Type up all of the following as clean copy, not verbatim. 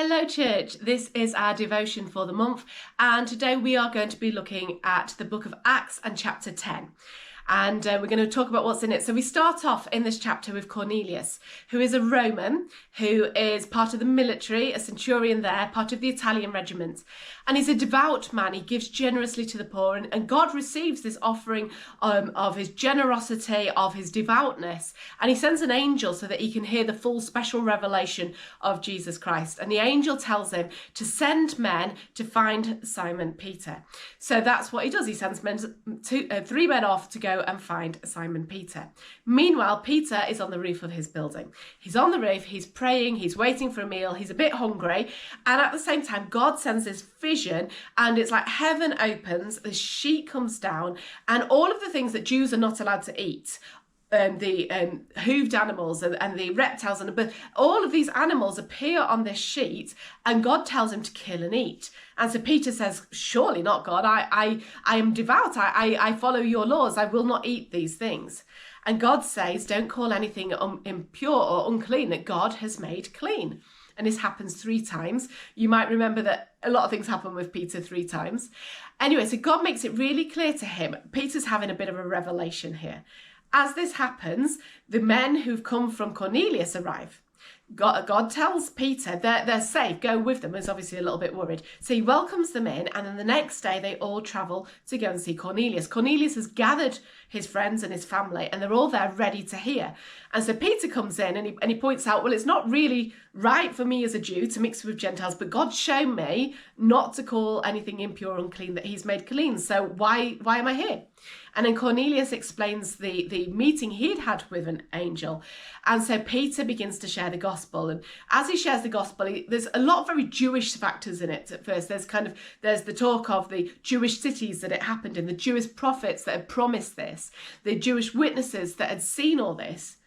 Hello church, this is our devotion for the month, and today we are going to be looking at the book of Acts and chapter 10. And we're going to talk about what's in it. So we start off in this chapter with Cornelius, who is a Roman, who is part of the military, a centurion there, part of the Italian regiment. And he's a devout man. He gives generously to the poor, and God receives this offering of his generosity, of his devoutness. And he sends an angel so that he can hear the full special revelation of Jesus Christ. And the angel tells him to send men to find Simon Peter. So that's what he does. He sends three men off to go and find Simon Peter. Meanwhile, Peter is on the roof of his building. He's on the roof, he's praying, he's waiting for a meal, he's a bit hungry, and at the same time God sends this vision, and it's like heaven opens, the sheet comes down, and all of the things that Jews are not allowed to eat, the hooved animals and the reptiles, but all of these animals appear on this sheet, and God tells him to kill and eat. And so Peter says, surely not, God, I am devout, I follow your laws, I will not eat these things. And God says, don't call anything impure or unclean that God has made clean. And this happens 3 times. You might remember that a lot of things happen with Peter 3 times. Anyway, so God makes it really clear to him. Peter's having a bit of a revelation here. As this happens, the men who've come from Cornelius arrive. God tells Peter they're safe, go with them. He's obviously a little bit worried. So he welcomes them in, and then the next day they all travel to go and see Cornelius. Cornelius has gathered his friends and his family, and they're all there ready to hear. And so Peter comes in and he points out, well, it's not really right for me as a Jew to mix with Gentiles, but God's shown me not to call anything impure or unclean that he's made clean. So why am I here? And then Cornelius explains the meeting he'd had with an angel. And so Peter begins to share the gospel. And as he shares the gospel, there's a lot of very Jewish factors in it at first. There's the talk of the Jewish cities that it happened in, the Jewish prophets that had promised this, the Jewish witnesses that had seen all this.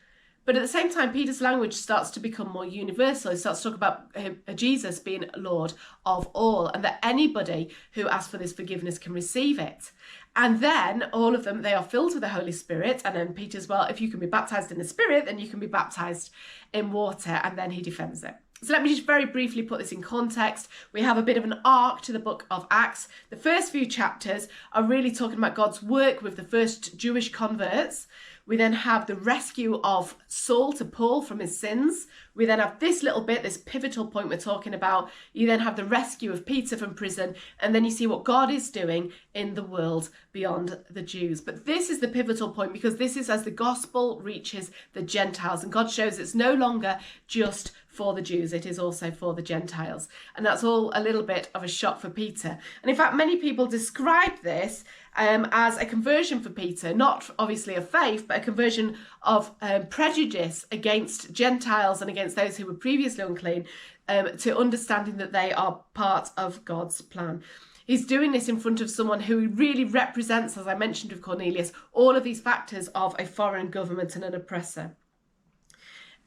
But at the same time, Peter's language starts to become more universal. He starts to talk about Jesus being Lord of all, and that anybody who asks for this forgiveness can receive it. And then all of them, they are filled with the Holy Spirit. And then Peter's, well, if you can be baptized in the Spirit, then you can be baptized in water. And then he defends it. So let me just very briefly put this in context. We have a bit of an arc to the book of Acts. The first few chapters are really talking about God's work with the first Jewish converts. We then have the rescue of Saul to Paul from his sins. We then have this little bit, this pivotal point we're talking about. You then have the rescue of Peter from prison, and then you see what God is doing in the world beyond the Jews. But this is the pivotal point, because this is as the gospel reaches the Gentiles, and God shows it's no longer just for the Jews, it is also for the Gentiles. And that's all a little bit of a shock for Peter. And in fact, many people describe this as a conversion for Peter, not obviously of faith, but a conversion of prejudice against Gentiles and against those who were previously unclean, to understanding that they are part of God's plan. He's doing this in front of someone who really represents, as I mentioned with Cornelius, all of these factors of a foreign government and an oppressor.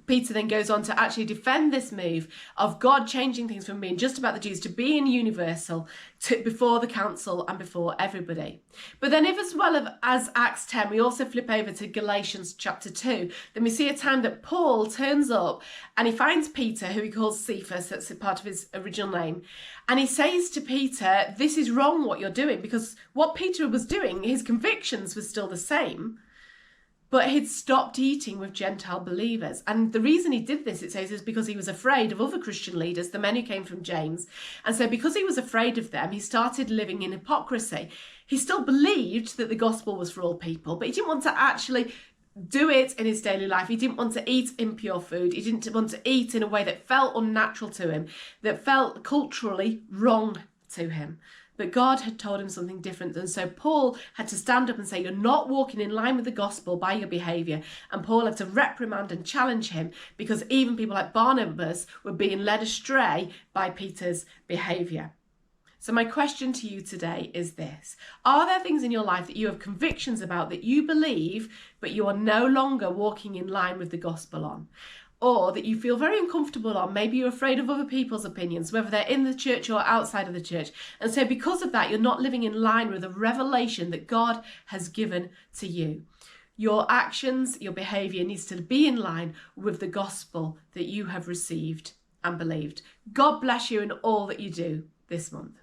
Peter then goes on to actually defend this move of God changing things from being just about the Jews to being universal, before the council and before everybody. But then if as well as Acts 10, we also flip over to Galatians chapter 2, then we see a time that Paul turns up and he finds Peter, who he calls Cephas, that's part of his original name. And he says to Peter, this is wrong what you're doing, because what Peter was doing, his convictions were still the same. But he'd stopped eating with Gentile believers. And the reason he did this, it says, is because he was afraid of other Christian leaders, the men who came from James. And so because he was afraid of them, he started living in hypocrisy. He still believed that the gospel was for all people, but he didn't want to actually do it in his daily life. He didn't want to eat impure food. He didn't want to eat in a way that felt unnatural to him, that felt culturally wrong to him. But God had told him something different. And so Paul had to stand up and say, you're not walking in line with the gospel by your behaviour. And Paul had to reprimand and challenge him, because even people like Barnabas were being led astray by Peter's behaviour. So my question to you today is this. Are there things in your life that you have convictions about, that you believe, but you are no longer walking in line with the gospel on? Or that you feel very uncomfortable on? Maybe you're afraid of other people's opinions, whether they're in the church or outside of the church. And so because of that, you're not living in line with the revelation that God has given to you. Your actions, your behaviour needs to be in line with the gospel that you have received and believed. God bless you in all that you do this month.